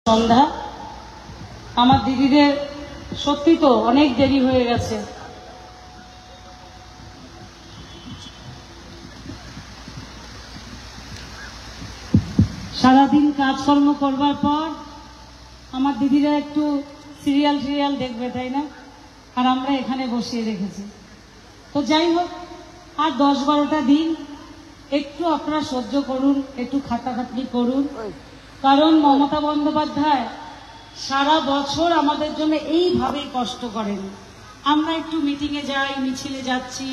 সন্ধ্যা আমার দিদিদের সত্যি তো অনেক দেরি হয়ে গেছে। সারাদিন কাজকর্ম করবার পর আমার দিদিরা একটু সিরিয়াল দেখবে, তাই না? আর আমরা এখানে বসিয়ে রেখেছি। তো যাই হোক, আর 10-12টা দিন একটু আপনারা সহ্য করুন, একটু খাটাখাটনি করুন। কারণ মমতা বন্দ্যোপাধ্যায় সারা বছর আমাদের জন্য এইভাবেই কষ্ট করেন। আমরা একটু মিটিংয়ে যাই, মিছিলে যাচ্ছি,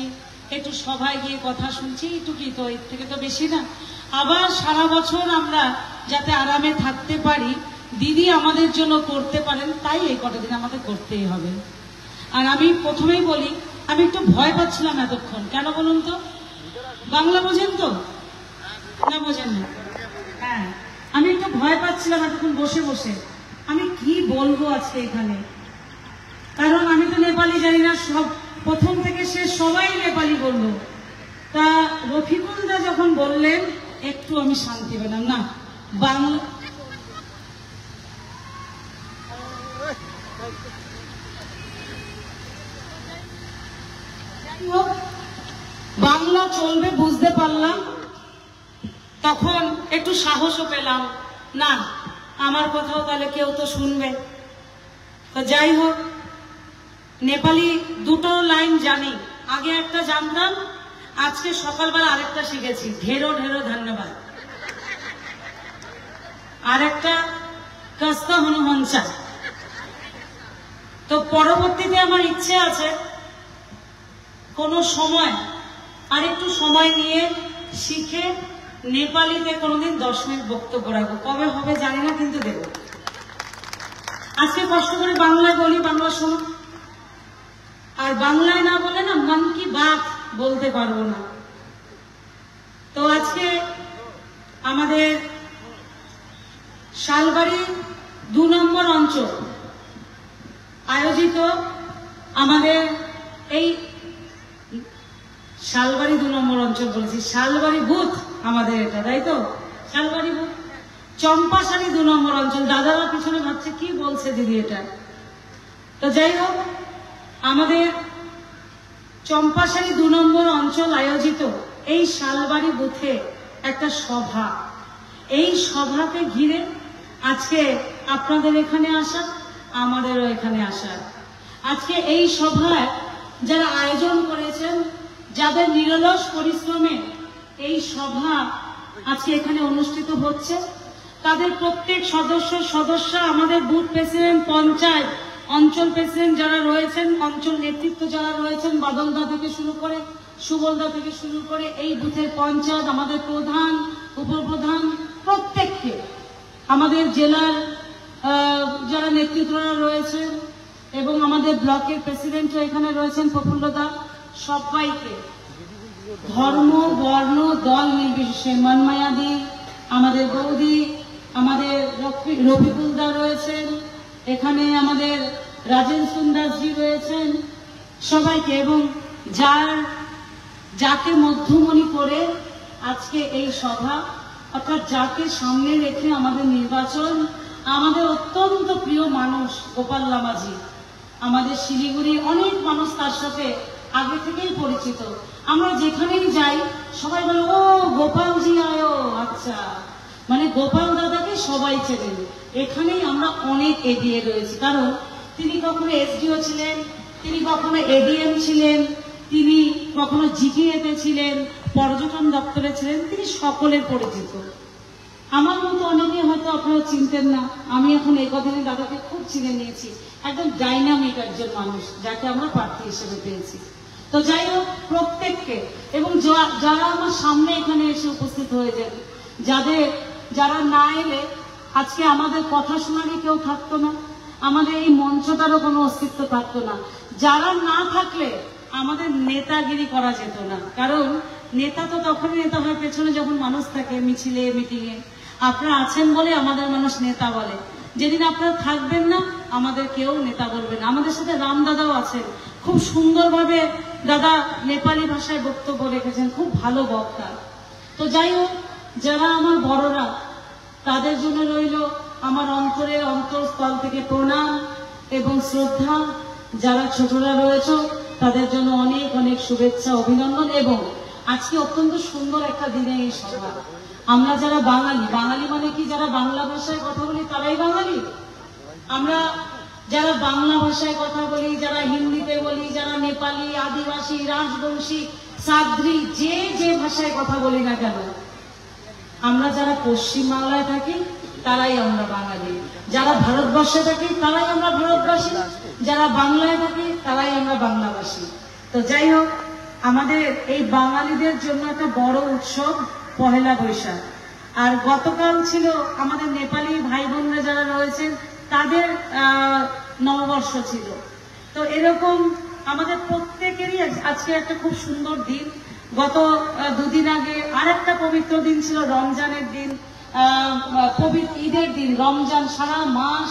একটু সভায় গিয়ে কথা শুনছি, একটু কি তো এর থেকে তো বেশি না। আবার সারা বছর আমরা যাতে আরামে থাকতে পারি, দিদি আমাদের জন্য করতে পারেন, তাই এই কটা দিন আমাদের করতেই হবে। আর আমি প্রথমেই বলি, আমি একটু ভয় পাচ্ছিলাম এতক্ষণ। কেন বলুন তো? বাংলা বোঝেন তো না? বোঝেন না? হ্যাঁ, আমি একটু ভয় পাচ্ছিলাম এতক্ষণ বসে বসে আমি কি বলবো আজকে এখানে। কারণ আমি তো নেপালি জানি না, সব প্রথম থেকে শেষ সবাই নেপালি বললো। তা রফিকুল দা যখন বললেন একটু আমি শান্তি পেলাম। না, বাংলা চলবে বুঝতে পারলাম, তখন একটু সাহসও পেলাম। না, আমার কথাও তাহলে কেউ তো শুনবে। তো যাই হোক, নেপালি দুটো লাইন জানি, আগে একটা জানতাম, আজকে সকালবেলা আরেকটা শিখেছি। ঢেরো ঢেরো ধন্যবাদ। আর একটা কাস্তা হনুমানচা। তো পরবর্তীতে আমার ইচ্ছে আছে কোনো সময় আরেকটু সময় নিয়ে শিখে নেপালিতে কোনোদিন 10 মিনিট বক্তব্য রাখবো। কবে হবে জানি না, কিন্তু দেব। আজকে কষ্ট করে বাংলায় বলি, বাংলা শুনুন। আর বাংলায় না বলে না মন কি বাত বলতে পারবো না। তো আজকে আমাদের শালবাড়ি 2 নম্বর অঞ্চল আয়োজিত, আমাদের এই শালবাড়ি 2 নম্বর অঞ্চল বলেছি, শালবাড়ি বুথ আমাদের এটা, তাই তো? শালবাড়ি বুথ, চম্পাশাড়ি 2 নম্বর অঞ্চল। দাদারা পিছনে ভাবছে কি বলছে দিদি এটা। তো যাই হোক, আমাদের চম্পাশাড়ি 2 নম্বর অঞ্চল আয়োজিত এই শালবাড়ি বুথে একটা সভা, এই সভাকে ঘিরে আজকে আপনাদের এখানে আসা, আমাদেরও এখানে আসা। আজকে এই সভায় যারা আয়োজন করেছেন, যাদের নিরলস পরিশ্রমে এই সভা আজকে এখানে অনুষ্ঠিত হচ্ছে, তাদের প্রত্যেক সদস্য, আমাদের বুথ প্রেসিডেন্ট, পঞ্চায়েত, অঞ্চল প্রেসিডেন্ট যারা রয়েছেন, অঞ্চল নেতৃত্ব যারা রয়েছেন, বাদলদা থেকে শুরু করে, সুবলদা থেকে শুরু করে, এই বুথের পঞ্চায়েত, আমাদের প্রধান, উপপ্রধান, প্রত্যেককে, আমাদের জেলার যারা নেতৃত্বরা রয়েছেন এবং আমাদের ব্লকের প্রেসিডেন্টও এখানে রয়েছেন, প্রফুল্লদা, সবাইকে ধর্ম, বর্ণ, দল নির্বিশেষে, মনমায়াদি, আমাদের বৌদি, আমাদের রফিকুলদা রয়েছেন এখানে, আমাদের রাজেন সুন্দাসজি রয়েছেন, সবাইকে, এবং যাকে মধ্যমণি করে আজকে এই সভা, অর্থাৎ যাকে সামনে রেখে আমাদের নির্বাচন, আমাদের অত্যন্ত প্রিয় মানুষ গোপাল লামাজি, আমাদের শিলিগুড়ি অনেক মানুষ তার সাথে আগে থেকেই পরিচিত। আমরা যেখানেই যাই সবাই বলে ও গোপালজি আয়ো, আচ্ছা, মানে গোপাল দাদাকে সবাই চেনেন। এখানেই আমরা অনেক এগিয়ে রয়েছি, কারণ তিনি কখনো এসডিও ছিলেন, তিনি কখনো এডিএম ছিলেন, তিনি কখনো জিটিএতে ছিলেন, পর্যটন দপ্তরে ছিলেন, তিনি সকলের পরিচিত। আমার মতো অনেকে হয়তো আপনারা চিনতেন না, আমি এখন এই কদিনে দাদাকে খুব চিনে নিয়েছি। একদম ডাইনামিক একজন মানুষ, যাকে আমরা প্রার্থী হিসেবে পেয়েছি। তো যাই হোক, প্রত্যেককে, এবং যারা আমার সামনে এখানে এসে উপস্থিত হয়েছেন, যারা না এলে আজকে আমাদের কথা শোনারই কেউ থাকতো না, আমাদের এই মঞ্চটারও কোনো অস্তিত্ব থাকতো না। যারা না থাকলে আমাদের নেতাগিরি করা যেত না, কারণ নেতা তো তখনই নেতা হয় পেছনে যখন মানুষ থাকে, মিছিলে, মিটিংয়ে। আপনারা আছেন বলে আমাদের মানুষ নেতা বলে, যেদিন আপনারা থাকবেন না আমাদের কেউ নেতা বলবে না। আমাদের সাথে রাম দাদাও আছেন, খুব সুন্দরভাবে দাদা নেপালি ভাষায় বক্তব্য রেখেছেন, খুব ভালো বক্তা। তো যাই হোক, যারা আমার বড়রা, তাদের জন্য রইল আমার অন্তরের অন্তঃস্থল থেকে প্রণাম এবং শ্রদ্ধা। যারা ছোটরা রয়েছে তাদের জন্য অনেক অনেক শুভেচ্ছা, অভিনন্দন। এবং আজকে অত্যন্ত সুন্দর একটা দিনে এই সভা। আমরা যারা বাঙালি, বাঙালি মানে কি, যারা বাংলা ভাষায় কথা বলি তারাই বাঙালি। আমরা যারা বাংলা ভাষায় কথা বলি, যারা হিন্দিতে বলি, যারা নেপালি, আদিবাসী, রাজবংশী, সাদ্রি, যে যে ভাষায় কথা বলি না কেন, আমরা যারা পশ্চিম বাংলায় থাকি তারাই আমরা বাঙালি। যারা ভারতবর্ষে থাকি তারাই আমরা ভারতবাসী, যারা বাংলায় থাকি তারাই আমরা বাংলাভাষী। তো যাই হোক, আমাদের এই বাঙালিদের জন্য একটা বড় উৎসব পহেলা বৈশাখ। আর গতকাল ছিল আমাদের নেপালি ভাই বোনরা যারা রয়েছেন তাদের নববর্ষ ছিল। তো এরকম আমাদের প্রত্যেকেরই আজকে একটা খুব সুন্দর দিন। গত দুদিন আগে আর একটা পবিত্র দিন ছিল, রমজানের দিন, পবিত্র ঈদের দিন। রমজান সারা মাস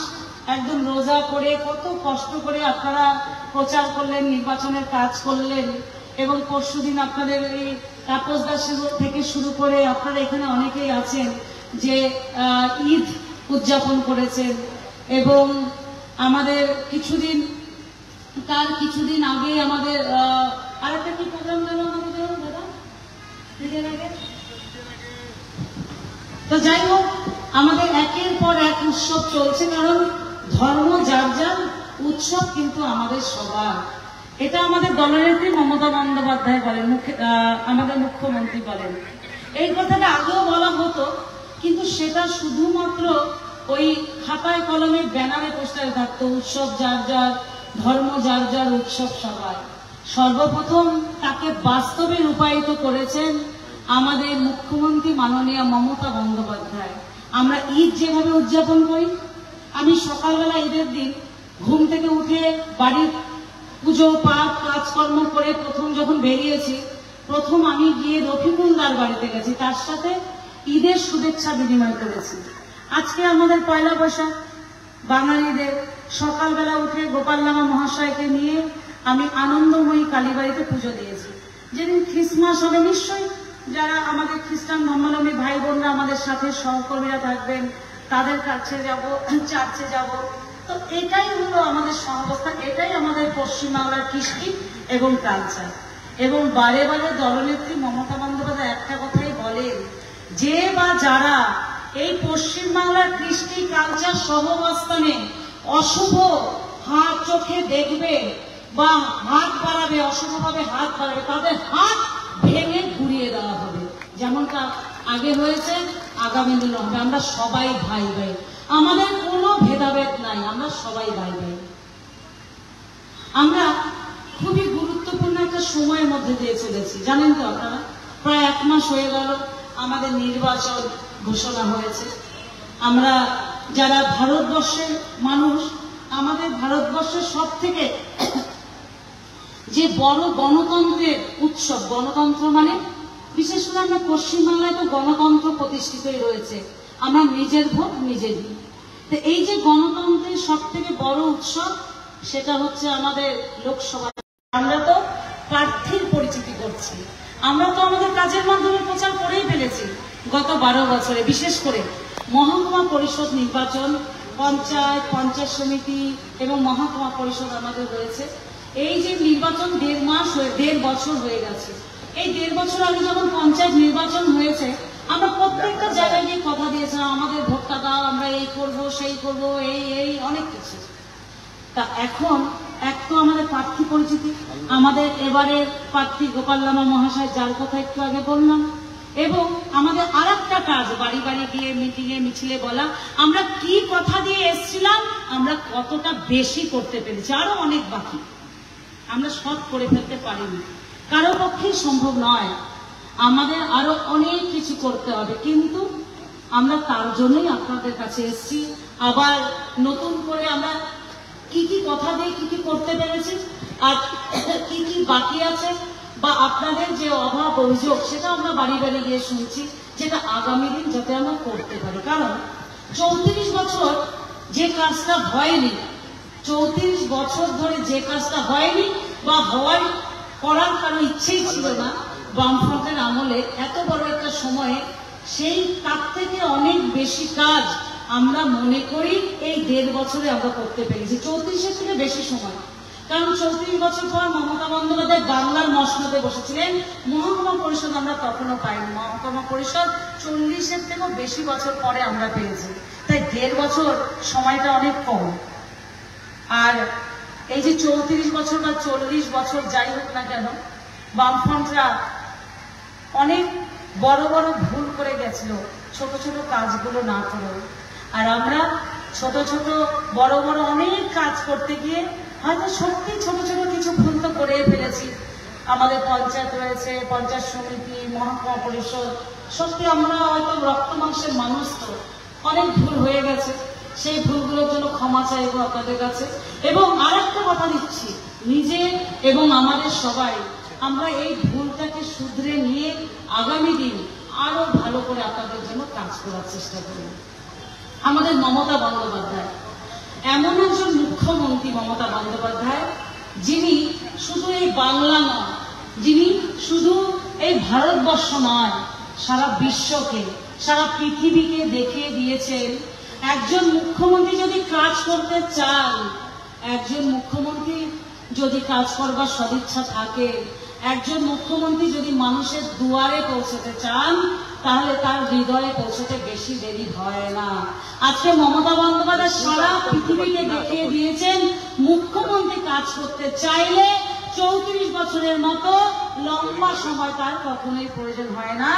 একদম রোজা করে কত কষ্ট করে আপনারা প্রচার করলেন, নির্বাচনের কাজ করলেন। এবং পরশুদিন আপনাদের এই তাপসদাস থেকে শুরু করে আপনারা এখানে অনেকেই আছেন যে ঈদ উদযাপন করেছেন। এবং আমাদের কিছুদিন আগে আমাদের আরেকটা কি প্রোগ্রাম গেল আমাদের দাদা ঈদের আগে। তো যাই হোক, আমাদের একের পর এক উৎসব চলছে, কারণ ধর্ম যার যার, উৎসব কিন্তু আমাদের সবার। এটা আমাদের দলনেত্রী মমতা বন্দ্যোপাধ্যায় বলেন, আমাদের মুখ্যমন্ত্রী বলেন। এই কথাটা আগেও বলা হতো, কিন্তু সেটা শুধুমাত্র ওই খাতায় কলমে ব্যানারে পোস্টারে থাকতো, উৎসব যার যার, ধর্ম যার যার, উৎসব সবার। সর্বপ্রথম তাকে বাস্তবে রূপায়িত করেছেন আমাদের মুখ্যমন্ত্রী মাননীয় মমতা বন্দ্যোপাধ্যায়। আমরা ঈদ যেভাবে উদযাপন করি, আমি সকালবেলা ঈদের দিন ঘুম থেকে উঠে বাড়ির পুজো পাঠ কাজকর্ম করে প্রথম যখন বেরিয়েছি, প্রথম আমি গিয়ে রফিকুলদার বাড়িতে গেছি, তার সাথে ঈদের শুভেচ্ছা বিনিময় করেছি। আজকে আমাদের পয়লা বৈশাখ, বাঙালিদের সকালবেলা উঠে গোপাল লামা মহাশয়কে নিয়ে আমি আনন্দময়ী কালীবাড়িতে পুজো দিয়েছি। যেদিন খ্রিস্টমাস হবে, নিশ্চয়ই যারা আমাদের খ্রিস্টান ধর্মাবলম্বী ভাই বোনরা আমাদের সাথে সহকর্মীরা থাকবেন, তাদের কাছে যাব, চার্চে যাব। তো এটাই হলো আমাদের সহাবস্থান, এটাই আমাদের পশ্চিমবাংলার কৃষ্টি এবং কালচার। এবং বারে বারে দলনেত্রী মমতা বন্দ্যোপাধ্যায় একটা কথাই বলেন, যে বা যারা এই পশ্চিমবাংলার কৃষ্টি কালচার সহাবস্থানে অশুভ হাত চোখে দেখবে বা হাত বাড়াবে, অশুভভাবে হাত বাড়াবে, তাদের হাত ভেঙে ঘুরিয়ে দেওয়া হবে। যেমনটা আগে হয়েছে, আগামী দিন হবে। আমরা সবাই ভাই ভাই, আমাদের কোনো ভেদাভেদ নাই, আমরা সবাই ভাই ভাই। আমরা খুবই গুরুত্বপূর্ণ একটা সময়ের মধ্যে দিয়ে চলেছি, জানেন তো আপনারা। প্রায় 1 মাস হয়ে গেল আমাদের নির্বাচন ঘোষণা হয়েছে। আমরা যারা ভারতবর্ষের মানুষ, আমাদের ভারতবর্ষের সব থেকে যে বড় গণতন্ত্রের উৎসব, গণতন্ত্র মানে বিশেষ করে আমরা পশ্চিমবাংলায় তো গণতন্ত্র প্রতিষ্ঠিতই রয়েছে, আমরা নিজের ভোট নিজে দিই। তো এই যে গণতন্ত্রের সব থেকে বড় উৎসব, সেটা হচ্ছে আমাদের লোকসভা। আমরা তো প্রার্থীর পরিচিতি করছি, আমরা তো আমাদের কাজের মাধ্যমে প্রচার করেই ফেলেছি গত 12 বছরে। বিশেষ করে মহকুমা পরিষদ নির্বাচন, পঞ্চায়েত সমিতি এবং মহকুমা পরিষদ আমাদের রয়েছে। এই যে নির্বাচন 1.5 বছর হয়ে গেছে। এই 1.5 বছর আগে যখন পঞ্চায়েত নির্বাচন হয়েছে, আমরা প্রত্যেকটা জায়গায় গিয়ে কথা দিয়েছিলাম, আমাদের ভোটটা দাও, আমরা এই করব সেই করব, এই অনেক কিছু। তা এখন এক তো আমাদের প্রার্থী পরিচিতি, আমাদের এবারের প্রার্থী গোপাল লামা মহাশয়, যার কথা একটু আগে বললাম। এবং আমাদের আর একটা কাজ, বাড়ি বাড়ি গিয়ে মিটিংয়ে মিছিলে বলা, আমরা কি কথা দিয়ে এসেছিলাম, আমরা কতটা বেশি করতে পেরেছি। আরো অনেক বাকি, আমরা সব করে ফেলতে পারিনি, কারো পক্ষেই সম্ভব নয়। আমাদের আরো অনেক কিছু করতে হবে, কিন্তু আমরা তার জন্যই আপনাদের কাছে এসেছি। আবার নতুন করে আমরা কি কি কথা দিয়ে কি কি করতে পেরেছি, আর কি কি বাকি আছে, বা আপনাদের যে অভাব অভিযোগ, সেটা আমরা বাড়ি বাড়ি গিয়ে শুনছি, যেটা আগামী দিন যাতে আমরা করতে পারি। কারণ 34 বছর যে কাজটা হয়নি, 34 বছর ধরে যে কাজটা হয়নি বা করার কারো ইচ্ছেই ছিল না বামফ্রন্টের আমলে, এত বড় একটা সময়ে সেই তার থেকে অনেক বেশি কাজ আমরা মনে করি এই 1.5 বছরে আমরা করতে পেরেছি, 34-এর থেকে বেশি সময়। কারণ 34 বছর পর মমতা বন্দ্যোপাধ্যায় বাংলার মসনদে বসেছিলেন। মহকুমা পরিষদ আমরা তখনও পাইনি, মহকুমা পরিষদ 40-এর থেকেও বেশি বছর পরে আমরা পেয়েছি। তাই 1.5 বছর সময়টা অনেক কম। আর এই যে 34 বছর বা 40 বছর যাই হোক না কেন, বামফ্রন্টরা অনেক বড় বড় ভুল করে গেছিল ছোট ছোট কাজগুলো না করে। আর আমরা ছোট ছোট বড় বড় অনেক কাজ করতে গিয়ে হয়তো সত্যি ছোট ছোট কিছু ভুল তো করে ফেলেছি। আমাদের পঞ্চায়েত রয়েছে, পঞ্চায়েত সমিতি, মহকুমা পরিষদ, সত্যি আমরা হয়তো রক্ত মাংসের মানুষ, তো অনেক ভুল হয়ে গেছে। সেই ভুলগুলোর জন্য ক্ষমা চাইবো আপনাদের কাছে। এবং আর একটা কথা দিচ্ছি, নিজে এবং আমাদের সবাই আমরা এই ভুলটাকে শুধরে নিয়ে আগামী দিন আরো ভালো করে আপনাদের জন্য কাজ করার চেষ্টা করব। আমাদের মমতা বন্দ্যোপাধ্যায় এমন একজন মুখ্যমন্ত্রী, মমতা বন্দ্যোপাধ্যায়, যিনি শুধু এই বাংলা নয়, যিনি শুধু এই ভারতবর্ষ নয়, সারা বিশ্বকে, সারা পৃথিবীকে দেখিয়ে দিয়েছেন একজন মুখ্যমন্ত্রী যদি কাজ করতে চান, একজন মুখ্যমন্ত্রী যদি কাজ করবার সদিচ্ছা থাকে, একজন মুখ্যমন্ত্রী যদি মানুষের দুয়ারে পৌঁছতে চান, তাহলে তার হৃদয়ে পৌঁছতে বেশি দেরি হয় না। আজকে মমতা বন্দ্যোপাধ্যায় সারা পৃথিবীকে দেখিয়ে দিয়েছেন মুখ্যমন্ত্রী কাজ করতে চাইলে 34 বছরের মতো লম্বা সময় তার কখনোই প্রয়োজন হয় না।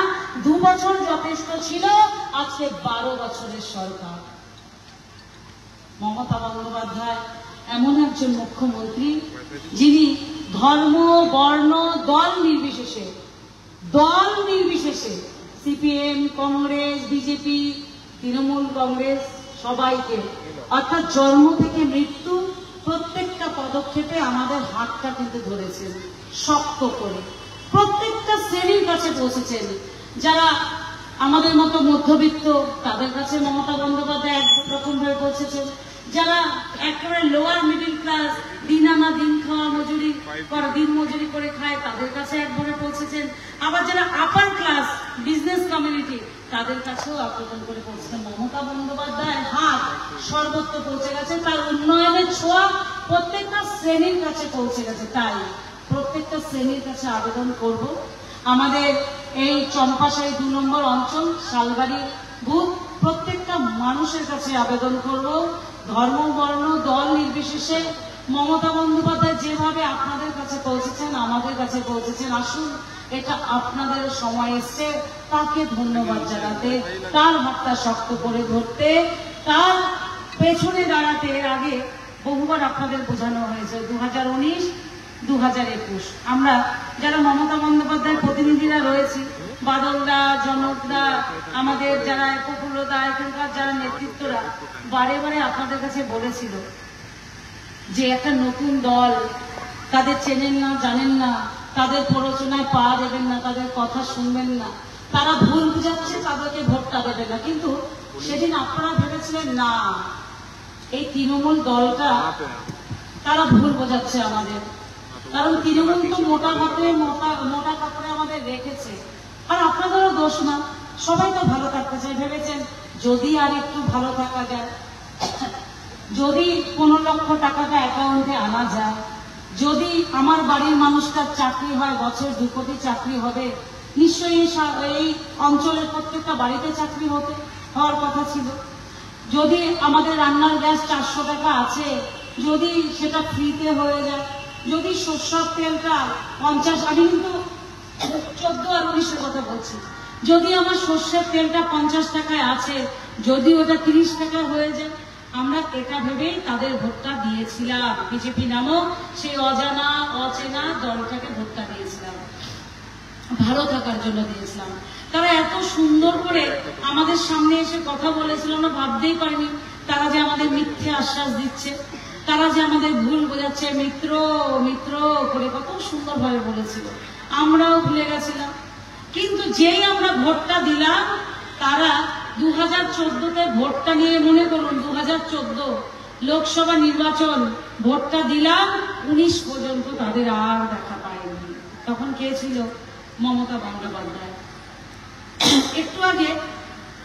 2 বছর যথেষ্ট ছিল, আজকে 12 বছরের সরকার। মমতা বন্দ্যোপাধ্যায় এমন একজন মুখ্যমন্ত্রী যিনি ধর্ম, বর্ণ, দল নির্বিশেষে সিপিএম, কংগ্রেস, বিজেপি, তৃণমূল কংগ্রেস সবাইকে, অর্থাৎ জন্ম থেকে মৃত্যু প্রত্যেকটা পদক্ষেপে আমাদের হাতটা কিন্তু ধরেছেন শক্ত করে, প্রত্যেকটা শ্রেণীর কাছে পৌঁছেছেন। যারা আমাদের মতো মধ্যবিত্ত তাদের কাছে মমতা বন্দ্যোপাধ্যায় একরকম ভাবে পৌঁছেছেন, যারা একেবারে লোয়ার মিডিল ক্লাস, দিন আনা দিন খাওয়া মজুরি দিন মজুরি করে খায় তাদের কাছে একবারে পৌঁছেছেন। আবার যারা আপার ক্লাস বিজনেস কমিউনিটি তাদের কাছেও আবেদন করে পৌঁছেছেন। মমতা বন্দ্যোপাধ্যায়ের হাত সর্বত্র পৌঁছে গেছে, তার উন্নয়নের ছোঁয়া প্রত্যেকটা শ্রেণীর কাছে পৌঁছে গেছে। তাই প্রত্যেকটা শ্রেণীর কাছে আবেদন করব, আমাদের এই চম্পাশাড়ি 2 নম্বর অঞ্চল শালবাড়ি বুথ প্রত্যেকটা মানুষের কাছে আবেদন করব, ধর্ম, বর্ণ, দল নির্বিশেষে মমতা বন্দ্যোপাধ্যায় যেভাবে আপনাদের কাছে পৌঁছেছেন, আমাদের কাছে পৌঁছেছেন, আসুন এটা আপনাদের সময় এসছে তাকে ধন্যবাদ জানাতে, তার হাতটা শক্ত করে ধরতে, তার পেছনে দাঁড়াতে। এর আগে বহুবার আপনাদের বোঝানো হয়েছে 2019, 2021 আমরা যারা মমতা বন্দ্যোপাধ্যায় প্রতিনিধিরা রয়েছি, বাদলদা, জনকদা, আমাদের যারা প্রফুল্লদা, এখানকার যারা নেতৃত্বরা বারে বারে আপনাদের কাছে বলেছিল যে একটা নতুন দল, তাদের চেনেন না, জানেন না, তাদের প্ররোচনায় পা দেবেন না, তাদের কথা শুনবেন না, তারা ভুল বুঝাচ্ছে, তাদেরকে ভোটটা দেবেন না। কিন্তু সেদিন আপনারা ভেবেছিলেন না, এই তৃণমূল দলটা তারা ভুল বোঝাচ্ছে আমাদের, কারণ তৃণমূল তো মোটা কাপড়ে আমাদের রেখেছে। আর আপনাদেরও দোষ না, সবাই তো ভালো থাকতে চায়। ভেবেছেন যদি আর একটু ভালো থাকা যায়, যদি 15 লক্ষ টাকাটা অ্যাকাউন্টে আনা যায়, যদি আমার বাড়ির মানুষটার চাকরি হয়, বছর 2 কোটি চাকরি হবে, নিশ্চয়ই এই অঞ্চলের প্রত্যেকটা বাড়িতে চাকরি হওয়ার কথা ছিল। যদি আমাদের রান্নার গ্যাস 400 টাকা আছে, যদি সেটা ফ্রিতে হয়ে যায়, যদি সরষের তেলটা 50, আমি কিন্তু 14 আর 19-এর কথা বলছি, যদি আমার সরষের তেলটা 50 টাকায় আছে, যদি ওটা 30 টাকা হয়ে যায়, আমরা এটা ভেবেই তাদের ভোটটা দিয়েছিলাম। বিজেপি নামক সেই অজানা অচেনা দলটাকে ভোটটা দিয়েছিলাম, ভালো থাকার জন্য দিয়েছিলাম। তারা এত সুন্দর করে আমাদের সামনে এসে কথা বলেছিল, আমরা ভাবতেই পারিনি তারা যে আমাদের মিথ্যে আশ্বাস দিচ্ছে, তারা যে আমাদের ভুল বোঝাচ্ছে, মিত্র মিত্র করে কত সুন্দরভাবে বলেছিল, আমরাও ভুলে গেছিলাম। কিন্তু যেই আমরা ভোটটা দিলাম, তারা 2014-তে ভোটটা নিয়ে, মনে করুন 2014 লোকসভা নির্বাচন, ভোটটা দিলাম 19 পর্যন্ত তাদের আর দেখা পায়নি। তখন কে ছিল? মমতা বন্দ্যোপাধ্যায়। একটু আগে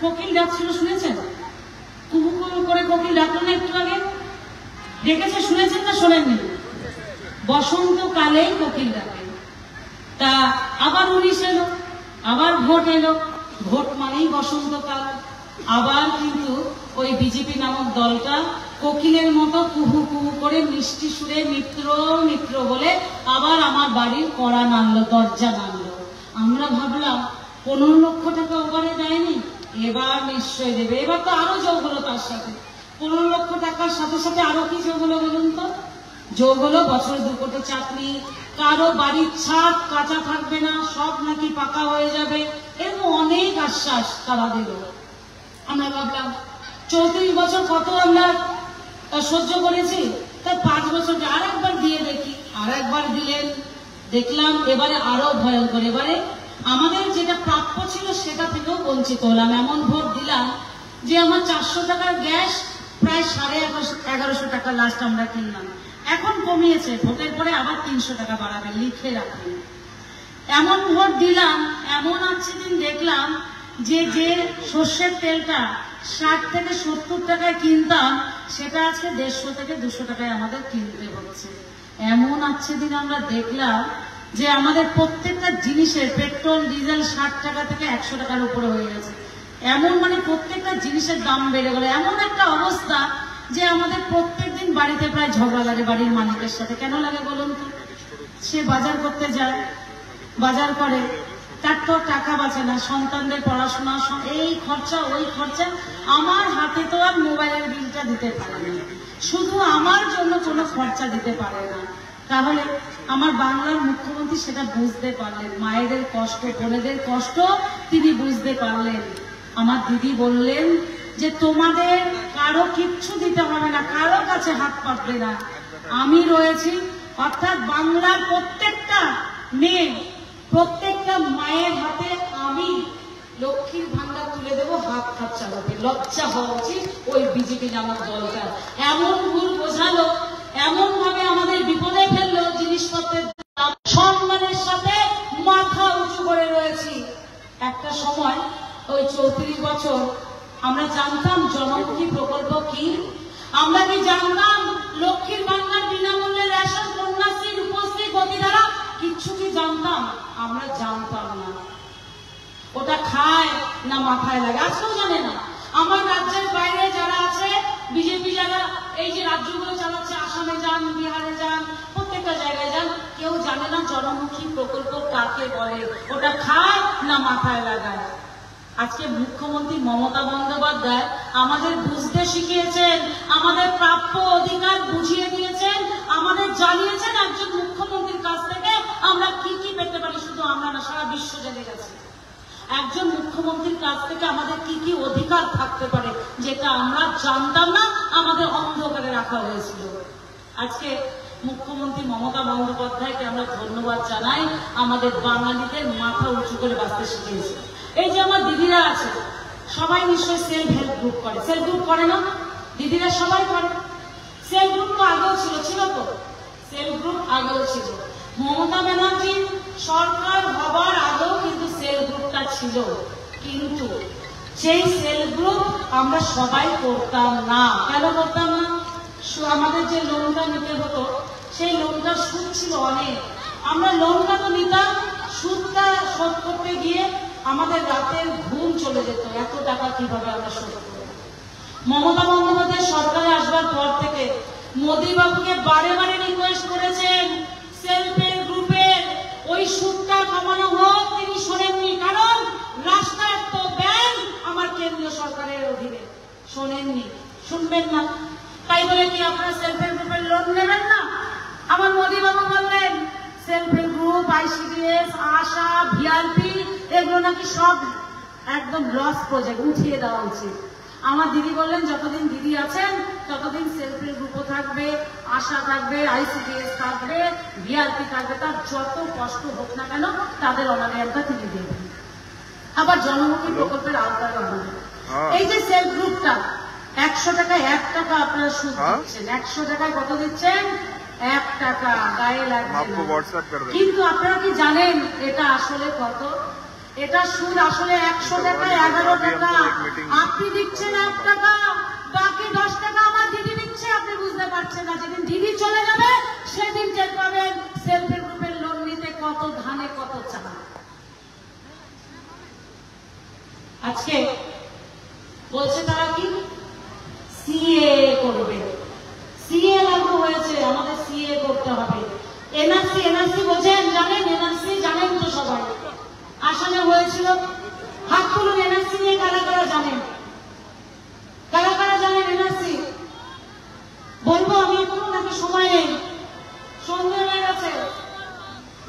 কোকিল ডাকছিল, শুনেছেন? কুহু কুহু করে কোকিল ডাকলো না একটু আগে? দেখেছে, শুনেছেন না শোনেননি? বসন্তকালেই কোকিল ডাকে। তা আবার 19 এলো, আবার ভোট এলো, ভোট মানেই বসন্তকাল। আবার কিন্তু ওই বিজেপি নামক দলটা কোকিলের মতো কুহু কুহু করে মিষ্টি সুরে মিত্র মিত্র বলে আবার আমার বাড়ির কড়া নাড়লো, দরজা নাড়লো। আমরা ভাবলাম 15 লক্ষ টাকা ওভারে দেয়নি, এবার নিশ্চয়ই দেবে। এবার তো আরো যোগ হলো তার সাথে, 15 লক্ষ টাকার সাথে সাথে আরো কি যোগ হলো বলুন তো? যোগ হলো বছরে 2 কোটি চাকরি, কারো বাড়ির ছাদ কাঁচা থাকবে না, সব নাকি পাকা হয়ে যাবে, এরকম অনেক আশ্বাস তারা দিল। আমরা ভাবলাম 34 বছর কত আমরা সহ্য করেছি, তাই 5 বছর আর একবার দিয়ে দেখি। আর একবার দিলেন, দেখলাম এবারে আরো ভয়ঙ্কর। এবারে আমাদের যেটা প্রাপ্য ছিল সেটা থেকেও বঞ্চিত হলাম। এমন ভোট দিলাম যে আমার 400 টাকার গ্যাস প্রায় 1150 টাকা লাস্ট আমরা কিনলাম। এখন কমিয়েছে, ভোটের পরে আবার 300 টাকা বাড়াবে, লিখে রাখবেন। এমন ভোট দিলাম, এমন আছে দিন দেখলাম যে সর্ষের তেলটা 60 থেকে 70 টাকায় কিনতাম, সেটা আজকে 150 থেকে 200 টাকায় আমাদের কিনতে হচ্ছে। এমন আছে দিন আমরা দেখলাম যে আমাদের প্রত্যেকটা জিনিসের পেট্রোল ডিজেল 60 টাকা থেকে 100 টাকার উপরে হয়ে গেছে। এমন মানে প্রত্যেকটা জিনিসের দাম বেড়ে গেল। এমন একটা অবস্থা যে আমাদের প্রত্যেকদিন বাড়িতে প্রায় ঝগড়া লাগে বাড়ির মালিকের সাথে। কেন লাগে বলুন তো? সে বাজার করতে যায়, বাজার করে, তার তো টাকা বাঁচে না, সন্তানদের পড়াশোনা, এই খরচা ওই খরচা। আমার হাতে তো আর মোবাইলের বিলটা দিতে পারে না, শুধু আমার জন্য কোনো খরচা দিতে পারে না। তাহলে আমার বাংলার মুখ্যমন্ত্রী সেটা বুঝতে পারলেন, মায়েদের কষ্ট, বোনেদের কষ্ট তিনি বুঝতে পারলেন। আমার দিদি বললেন যে তোমাদের কারো কিচ্ছু দিতে হবে না, কারো কাছে হাত পাতবে না, আমি রয়েছি। অর্থাৎ বাংলার প্রত্যেকটা মেয়ে, প্রত্যেকটা মায়ের হাতে আমি লক্ষ্মীর ভান্ডার তুলে দেবো, হাত খরচা হবে। লজ্জা হওয়া উচিত ওই বিজেপি নামক দলটা। এমন ভুল বোঝালো, এমন ভাবে আমাদের বিপদে ফেললো, জিনিসপত্রের সম্মানের সাথে মাথা উঁচু করে রয়েছি। একটা সময় ওই 34 বছর আমরা জানতাম জনমুখী প্রকল্প কি? আমরা কি জানতাম লক্ষ্মীর ভান্ডার, বিনামূল্যে রেশন, কন্যাশ্রী, রূপশ্রী, গতিধারা? কিচ্ছু কি জানতাম? আমরা জানতাম না। ওটা খায় না মাথায় লাগে, আজকেও জানে না। আমার রাজ্যের বাইরে যারা আছে, বিজেপি যারা এই যে রাজ্যগুলো চালাচ্ছে, আসামে যান, বিহারে যান, প্রত্যেকটা জায়গায় যান, কেউ জানে না জনমুখী প্রকল্প কাকে বলে, ওটা খায় না মাথায় লাগায়। আজকে মুখ্যমন্ত্রী মমতা বন্দ্যোপাধ্যায় আমাদের বুঝতে শিখিয়েছেন, আমাদের প্রাপ্য অধিকার বুঝিয়ে দিয়েছেন, আমাদের জানিয়েছেন একজন মুখ্যমন্ত্রীর কাছ থেকে আমরা কি কি পেতে পারি। শুধু আমরা না, সারা বিশ্ব জেনে গেছে একজন মুখ্যমন্ত্রীর কাছ থেকে আমাদের কি কি অধিকার থাকতে পারে, যেটা আমরা জানতাম না, আমাদের অন্ধকারে রাখা হয়েছিল। আজকে মুখ্যমন্ত্রী মমতা বন্দ্যোপাধ্যায়কে আমরা ধন্যবাদ জানাই, আমাদের বাঙালিদের মাথা উঁচু করে বাঁচতে শিখিয়েছে। এই যে আমার দিদিরা আছে, সবাই নিশ্চয়ই সেলফ হেল্প গ্রুপ করে। সেলফ গ্রুপ করে না? দিদিরা সবাই করে। সেলফ গ্রুপ তো আগেও ছিল তো, সেলফ গ্রুপ আগেও ছিল। মমতা ব্যানার্জি সরকার হবার আগেও কিন্তু সেলফ গ্রুপটা ছিল, কিন্তু সেই সেলফ গ্রুপ আমরা সবাই করতাম না। কেন করতাম না? আমাদের যে লোনটা নিতে হতো, সেই লোনটা সুদ ছিল অনেক। আমরা লোনটা তো নিতাম, সুদটা শোধ করতে গিয়ে আমাদের রাতের ঘুম চলে যেত, এত টাকা কিভাবে আমরা শোধ করব। মমতা বন্দ্যোপাধ্যায় সরকারে আসবার পর থেকে মোদী বাবুকে বারে বারে রিকোয়েস্ট করেছেন সেলফ হেল্প গ্রুপের ওই সুদটা কমানো হোক, তিনি শোনেননি। কারণ রাষ্ট্রায়ত্ত ব্যাংক আমার কেন্দ্রীয় সরকারের অধীনে, শোনেননি, শুনবেন না। তাই বলে কি আপনারা সেলফ হেল্প গ্রুপের লোন নেবেন না? আমার মোদী বাবু বললেন সেলফ হেল্প গ্রুপ, আইসিডিএস, আশা, ভিআরপি, এগুলো নাকি সব একদম লস প্রজেক্ট, উঠিয়ে দেওয়া উচিত। আমার দিদি বললেন যতদিন দিদি আছেন ততদিন সেলফ হেল্প গ্রুপও থাকবে, আশা থাকবে, আইসিডিএস থাকবে, ভিআরপি থাকবে, তার যত কষ্ট হোক না কেন তাদের অনাদায়টা তিনি দেবেন। আবার জনমুখী প্রকল্পের আওতায় হবে। এই যে সেলফ গ্রুপটা 100 টাকায় 1 টাকা আপনারা সুদ দিচ্ছেন, 100 টাকায় কত দিচ্ছেন? 1 টাকা, গায়ে লাগছে। কিন্তু আপনারা কি জানেন এটা আসলে কত? এটা সুদ আসলে 100 টাকায় 11 টাকা। আপনি দিচ্ছেন 1 টাকা, বাকি 10 টাকা আমার দিদি দিচ্ছে, আপনি বুঝতে পারছেন না। যেদিন দিদি চলে যাবে সেদিন টের পাবেন সেলফ হেল্প গ্রুপের লোন নিতে কত ধানে কত চাল। আজকে বলছে তারা কি সিএ করবে, সিএ লাগু হয়েছে, আমাদের সিএ করতে হবে। এনআরসি, এনআরসি বোঝেন, জানেন? এনআরসি জানেন তো সবাই, আসামে হয়েছিল। হাত তুলুন, এনআরসি নিয়ে কারা কারা জানেন? কারা কারা জানেন এনআরসি? বলবো আমি এখন, নাকি সময় নেই? সন্ধ্যে হয়ে গেছে,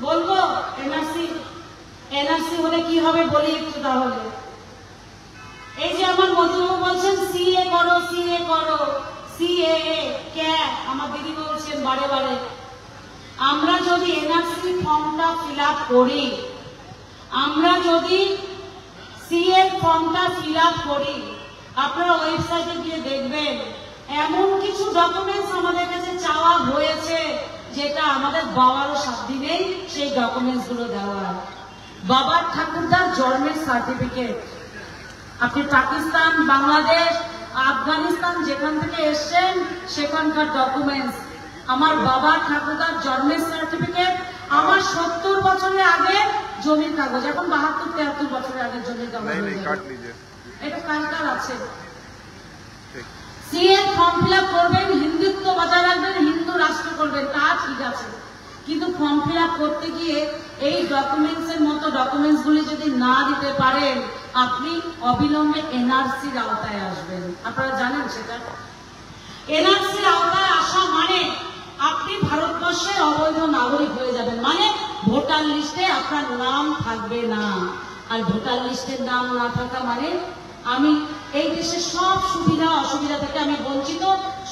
বলবো এনআরসি। এনআরসি হলে কি হবে বলি একটু তাহলে। এই যে আমার মধুবাবু বলছেন সিএ করো, সিএ করো, সিএএ কে, আমার দিদি বলছেন বারে বারে। আমরা যদি এনআরসি ফর্মটা ফিল আপ করি, আমরা যদি সিএ ফর্মটা ফিল আপ করি, আপনারা ওয়েবসাইটে গিয়ে দেখবেন এমন কিছু ডকুমেন্টস আমাদের কাছে চাওয়া হয়েছে যেটা আমাদের বাবারও সাধ্য নেই সেই ডকুমেন্টস গুলো দেওয়ার। বাবার ঠাকুরদার জন্মের সার্টিফিকেট, আপনি পাকিস্তান, বাংলাদেশ, আফগানিস্তান যেখান থেকে এসছেন সেখানকার ডকুমেন্টস, আমার বাবার ঠাকুরদার জন্মের সার্টিফিকেট, আমার 70 বছরের আগে জমির কাগজ, এখন 72-73 বছরের আগে জমির কাগজ, এটা কার কার আছে। সিএ ফর্ম ফিল আপ করবেন, হিন্দুত্ব বজায় রাখবেন, হিন্দু রাষ্ট্র করবেন, তা ঠিক আছে, কিন্তু ফর্ম ফিল আপ করতে গিয়ে এই ডকুমেন্টস এর মতো ডকুমেন্টস গুলি যদি না দিতে পারেন, আপনি অবিলম্বে এনআরসির আওতায় আসবেন। আপনারা জানেন সেটা? এনআরসির আওতায় আসা মানে আপনি ভারতবর্ষের অবৈধ নাগরিক হয়ে যাবেন, মানে ভোটার লিস্টে আপনার নাম থাকবে না। আর ভোটার লিস্টের নাম না থাকা মানে আমি এই দেশের সব সুবিধা অসুবিধা থেকে আমি বঞ্চিত,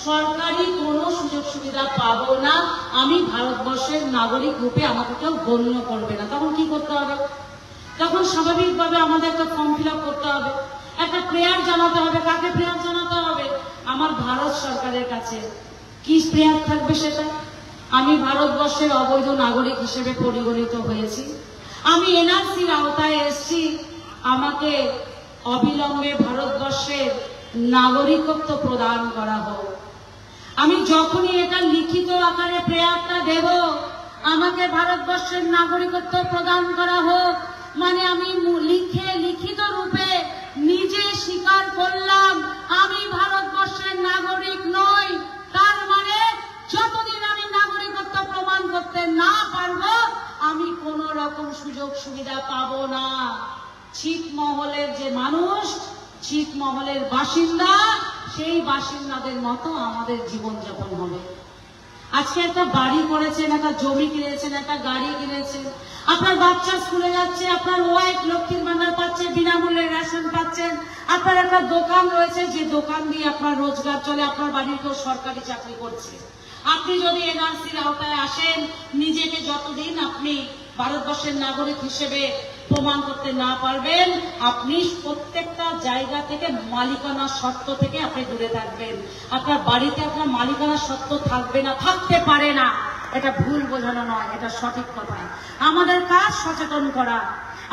সরকারি কোনো সুযোগ সুবিধা পাবো না, আমি ভারতবর্ষের নাগরিক রূপে আমাকে কেউ গণ্য করবে না। তখন কি করতে হবে? তখন স্বাভাবিকভাবে আমাদের একটা ফর্ম ফিল আপ করতে হবে, একটা প্রেয়ার জানাতে হবে। কাকে প্রেয়ার জানাতে হবে? আমার ভারত সরকারের কাছে। কি প্রেয়ার থাকবে সেটা? আমি ভারতবর্ষের অবৈধ নাগরিক হিসেবে পরিগণিত হয়েছি, আমি এনআরসির আওতায় এসেছি, আমাকে অবিলম্বে ভারতবর্ষের নাগরিকত্ব প্রদান করা হোক। আমি যখনই এটা লিখিত আকারে প্রেয়ারটা দেব, আমাকে ভারতবর্ষের নাগরিকত্ব প্রদান করা হোক, মানে আমি লিখিত রূপে নিজে স্বীকার করলাম আমি ভারতবর্ষের নাগরিক নই। তার মানে যতদিন আমি নাগরিকত্ব প্রমাণ করতে না পারবো, আমি কোন রকম সুযোগ সুবিধা পাবো না। ছিটমহলের যে মানুষ, ছিটমহলের বাসিন্দা, সেই বাসিন্দাদের মতো আমাদের জীবনযাপন হবে। আজকে একটা বাড়ি করেছেন, একটা জমি কিনেছেন, একটা গাড়ি কিনেছেন, আপনার বাচ্চা স্কুলে যাচ্ছে, আপনার ওয়াইফ লক্ষ্মীর ভান্ডার পাচ্ছে, বিনামূল্যে রেশন পাচ্ছেন, আপনার একটা দোকান রয়েছে যে দোকান দিয়ে আপনার রোজগার চলে, আপনার বাড়ির কেউ সরকারি চাকরি করছে। আপনি যদি এনআরসির আওতায় আসেন, নিজেকে যতদিন আপনি ভারতবর্ষের নাগরিক হিসেবে প্রমাণ করতে না পারবেন, আপনি প্রত্যেকটা জায়গা থেকে মালিকানা সত্ত্ব থেকে আপনি দূরে থাকবেন। আপনার বাড়িতে আপনার মালিকানা সত্ত্ব থাকবে না, থাকতে পারে না। এটা ভুল বোঝানো নয়, এটা সঠিক কথা। আমাদের কাজ সচেতন করা।